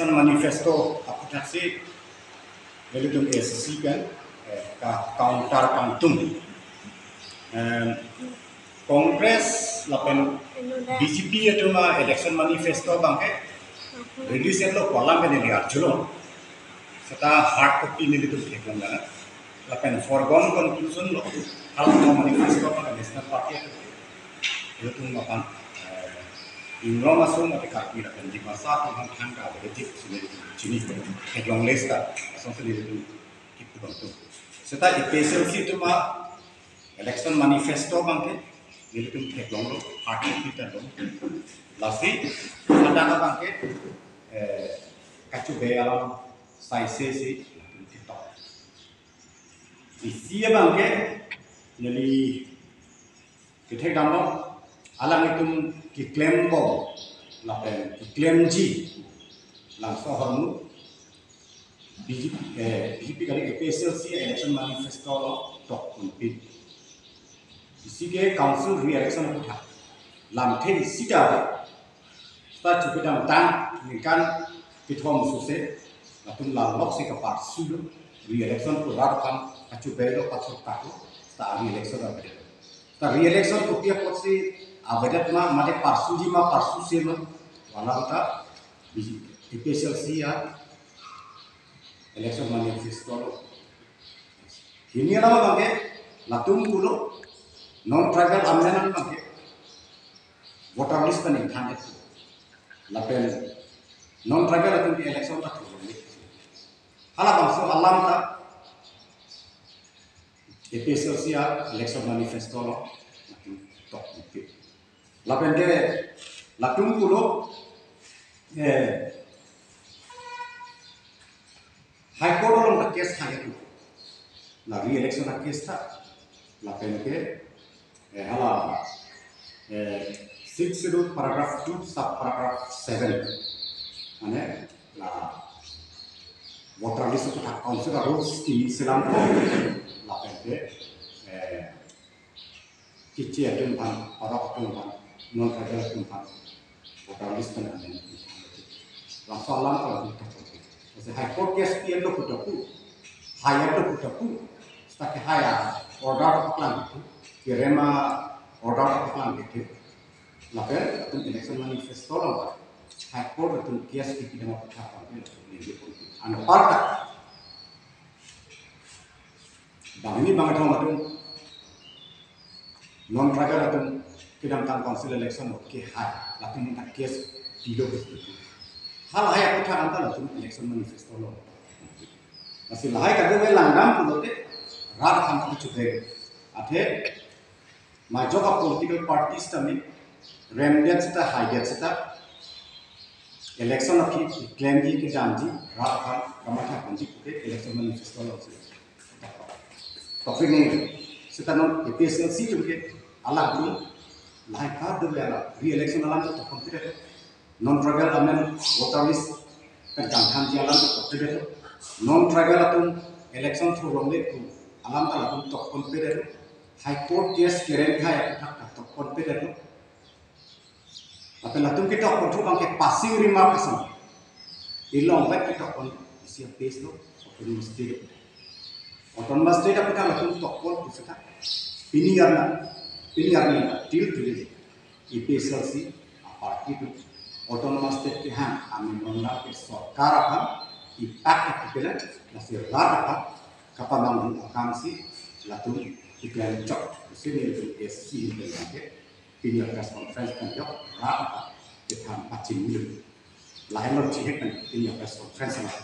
election manifesto aku taksi lalu tu SC kan counter kantum Kongres lapen BJP itu mah election manifesto bangke release itu kolam kan ini arjulo serta hard copy ini itu teklam kan lapen foregone conclusion lo hal manifesto kan national party itu tu makan Ingro masuk nanti kaki lapen di masa tu hang hangga begitu sendiri sini teklam lesta asal sendiri itu itu bantu serta IPSLC itu mah election manifesto bangke ini tu teklam lo hard copy itu lasi ada apa bangke kacu bealam saise si TikTok isi bangke jadi kita gambar alam itu diklaim bo lapen diklaim ji langsung hormu BJP kali IPSLC election manifesto lo tok unpid isi ke council re-election udah lamte isi dah start cukup dan kan Pitom suse, latung lalok si kapar sudu, re-election tu radakan kacu belo patok kaku, sta re-election abade. Sta re-election tu pia pot si abade ma made parsuji ma parsu ma, wala ta IPSLC ya election manifesto lo. Ini nama bangke, latung kulo non tribal amendment bangke, voter list kan ingkang itu, lapen non tribal itu di election tak terjadi. Halah bangsa alam tak IPSLC election manifesto lo tak mungkin. Lapen ke latung pulo high court lo nak kes hanya tu. La re-election nak kes tak. Lapen ke halah 6 paragraph 2 sub paragraph 7. Ane la voter list itu council rules di Islam la pente cici ada pan orang pan non ada pan voter list kan ada langsung alam kalau kita jadi high court case pian lo kudapu higher lo kudapu sebagai higher order plan itu kirema order plan itu la pente itu election manifesto lo High Court itu kias di bidang apa ini anu parta bang ini bang itu non tribal itu kidang tang council election oke high lalu minta kias di lo itu hal haya kita antara itu election manifesto lo masih lahai kado langdam pulau te rar kan itu juga ada maju ke political parties kami remdian kita high kita election of claim di ke janji rakan ramata panji ke election manifesto lo se topik ni setan IPSLC juga ala dulu lai ka de ala re-election alam to complete non tribal amendment voter list kan kan jalan to complete non tribal atun election through romle tu alam ta atun to complete high court case keren kaya to complete Apabila tu kita kontrol bangke passing rima pasang, ilong baik kita kon siap base lo, autonomous state kita lakukan tokol tu sekat, piniarna, deal IPSLC parti tu, autonomous state ke han, kami menolak ke sarkar akan, impact kita nasi rat akan, kapal akamsi, lalu iklan cok, sini itu SC itu bangke. Piniar press conference kan jauh rata kita pacin dulu lain lo cihek kan piniar press conference lah.